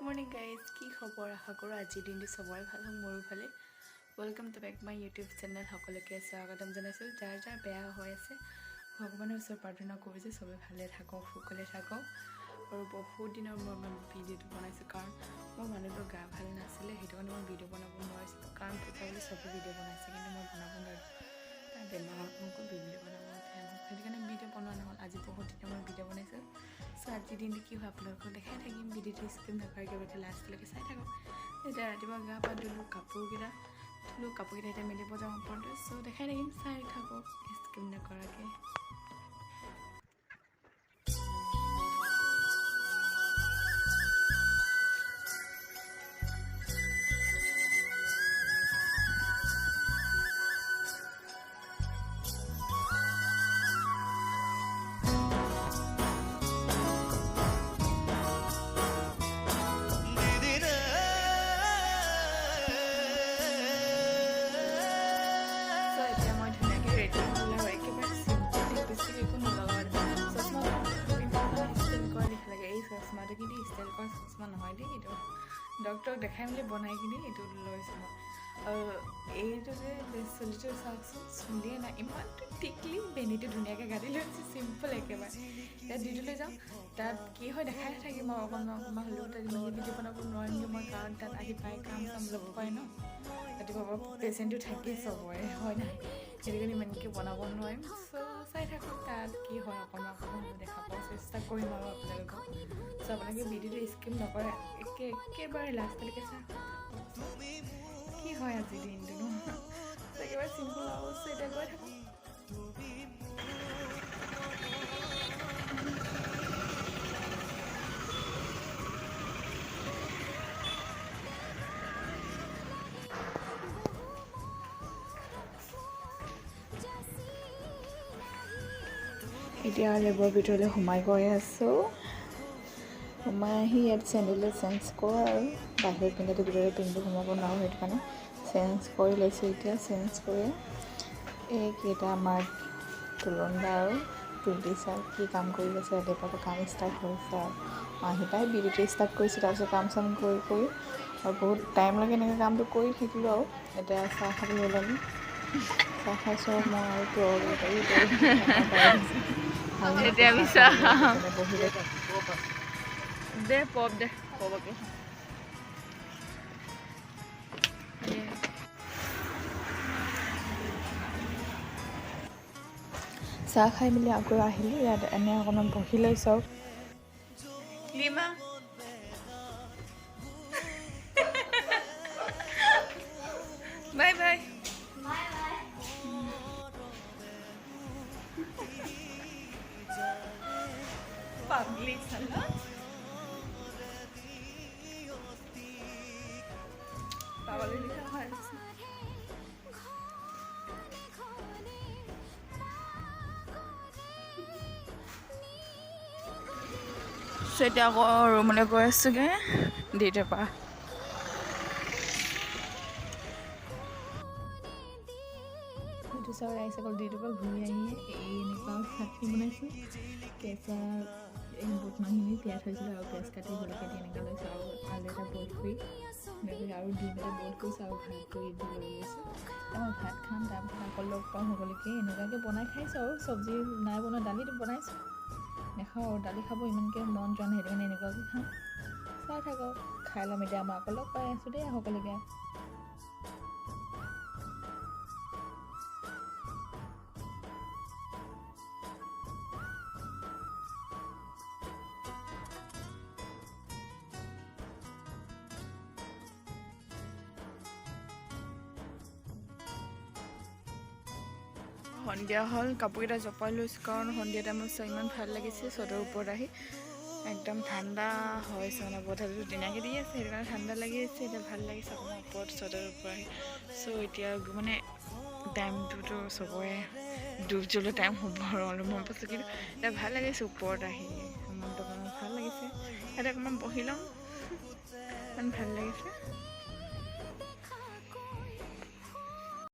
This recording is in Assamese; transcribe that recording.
Morning guys, কি খবৰ আশা কৰো আজি দিনটো সবৰে ভাল হওক মোৰ ভালে welcome to back my YouTube channel সকলোকে স্বাগতম জনাইছো যাৰ যাৰ বেয়া হৈ আছে ভগৱানৰ ওচৰত প্ৰাৰ্থনা কৰো যে সবে ভালে থাকক সুখলে থাকক আৰু বহুত দিনৰ মই ভিডিঅ'টো বনাইছো কাৰণ মোৰ মানুহৰ গা ভাল নাছিলে হেতু কাৰণে মই ভিডিঅ' বনাব নোৱাৰিছিলো কাৰণ পুতালে সবে ভিডিঅ' বনাইছে কিন্তু মই বনাব নোৱাৰিলো তাৰ বেমাৰ মোক ভিডিঅ' বনাব হেতু কাৰণে ভিডিঅ' বনোৱা নহল আজি বহুত দিনৰ মই ভিডিঅ' বনাইছো সো আজি দিনটো কি হয় আপোনালোকক দেখাই থাকিম ভিডিঅ'টো স্কিপ নকৰাকৈ গৈ লাষ্টলৈকে চাই থাকক এতিয়া ৰাতিপুৱা গা পা ধুলোঁ কাপোৰকেইটা এতিয়া মেলিব যাওঁ ওপৰতে সো দেখাই থাকিম চাই থাকক স্কিপ নকৰাকৈ ডক্টৰক দেখাই মেলি বনাই কিনি এইটো লৈছোঁ মই আৰু এইটো যে চুলিটো চাওকচোন চুলিয়ে নাই ইমানটো টিকলি বেনীটো ধুনীয়াকৈ গাড়ি লৈছে চিম্পল একেবাৰে এতিয়া ডিউটি লৈ যাওঁ তাত কি হয় দেখাই থাকিম আৰু অকণমান হ'লেও তাত নিজে ভিডিঅ' বনাব নোৱাৰিমগৈ মই কাৰণ তাত আহি পাই কাম চাম ল'ব পাৰে ন ৰাতিপুৱা পেচেণ্টটো থাকেই চবৰে হয় নাই সেইটো কাৰণে ইমানকৈ বনাব নোৱাৰিম চ' চাই থাকক তাত কি হয় অকণমান দেখাব চেষ্টা কৰিম আৰু আপোনালোকক চ' আপোনালোকে ভিডিঅ'টো স্কিপ নকৰে একেবাৰে লাষ্টলৈকে চাওক কি হয় আজি দিনটো একেবাৰে চিম্পল আৰু এতিয়া গৈ থাকক এতিয়া লেবৰ ভিতৰলৈ সোমাই গৈ আছোঁ সোমাই আহি ইয়াত চেণ্ডেলটো চেঞ্জ কৰোঁ আৰু বাহিৰত পিন্ধাটো ভিতৰলৈ পিন্ধি সোমাব নোৱাৰোঁ সেইটো কাৰণে চেঞ্জ কৰি লৈছোঁ এতিয়া চেঞ্জ কৰি এইকেইটা আমাৰ তুলন্দা আৰু প্ৰীতি ছাৰ কি কাম কৰি আছে ৰাতিপুৱা কাম ষ্টাৰ্ট হৈছে আৰু আহি পাই ভিডিঅ'টো ষ্টাৰ্ট কৰিছোঁ তাৰপিছত কাম চাম কৰি আৰু বহুত টাইম লাগে এনেকৈ কামটো কৰি থাকিলোঁ আৰু এতিয়া চাহ খাবলৈ ওলালোঁ চাহ খাইছোঁ আৰু মই আৰু এতিয়া আমি চাহ বহিলে দে পপ দে পপকে চাহ খাই মেলি আকৌ আহিলোঁ ইয়াত এনে অকণমান বহি লৈছোঁ লিমা বাই বাই পাগলি চালা পাগলি লিখা হয় এতিয়া আকৌ ৰুমলৈ গৈ আছোঁগৈ ডিউটিৰ পৰা সেইটো চাব আহিছে অকল ডিউটিৰ পৰা ঘূৰি আহিয়ে এই এনেকুৱা চাটনি বনাইছোঁ কেঁচা এই বুট মাহখিনি তিয়াই থৈছিলোঁ আৰু পিঁয়াজ কাটি জলকীয়া দি এনেকৈ লৈছোঁ আৰু আলু এটা বইল কৰি এনেকৈ আৰু ডিম এটা বইল কৰিছোঁ আৰু ভালকৈ দি লৈ গৈছোঁ মই ভাত খাম তাৰপিছত আকৌ লগ পাওঁ সকলোকে এনেকুৱাকৈ বনাই খাইছোঁ আৰু চব্জি নাই বনোৱা দালিটো বনাইছোঁ নেখাওঁ আৰু দালি খাব ইমানকৈ মন যোৱা নাই সেইটো কাৰণে এনেকুৱাকৈ খাওঁ চাই থাকক খাই ল'ম এতিয়া মই আকৌ লগ পাই আছোঁ দেই সকলোকে সন্ধিয়া হ'ল কাপোৰকেইটা জপাই লৈছোঁ কাৰণ সন্ধিয়া টাইমত চাই ইমান ভাল লাগিছে চদৰ ওপৰত আহি একদম ঠাণ্ডা হৈছে মানে বতৰটো ধুনীয়াকৈ দি আছে সেইটো কাৰণে ঠাণ্ডা লাগি আছে এতিয়া ভাল লাগিছে অকণমান ওপৰত চদৰ ওপৰত আহি চ' এতিয়া মানে টাইমটোতো চবৰে ডুব জ্বলোৱা টাইম হ'ব আৰু অলপমান পাছত কিন্তু এতিয়া ভাল লাগিছে ওপৰত আহি মনটো অকণমান ভাল লাগিছে ইয়াতে অকণমান বহি লওঁ ইমান ভাল লাগিছে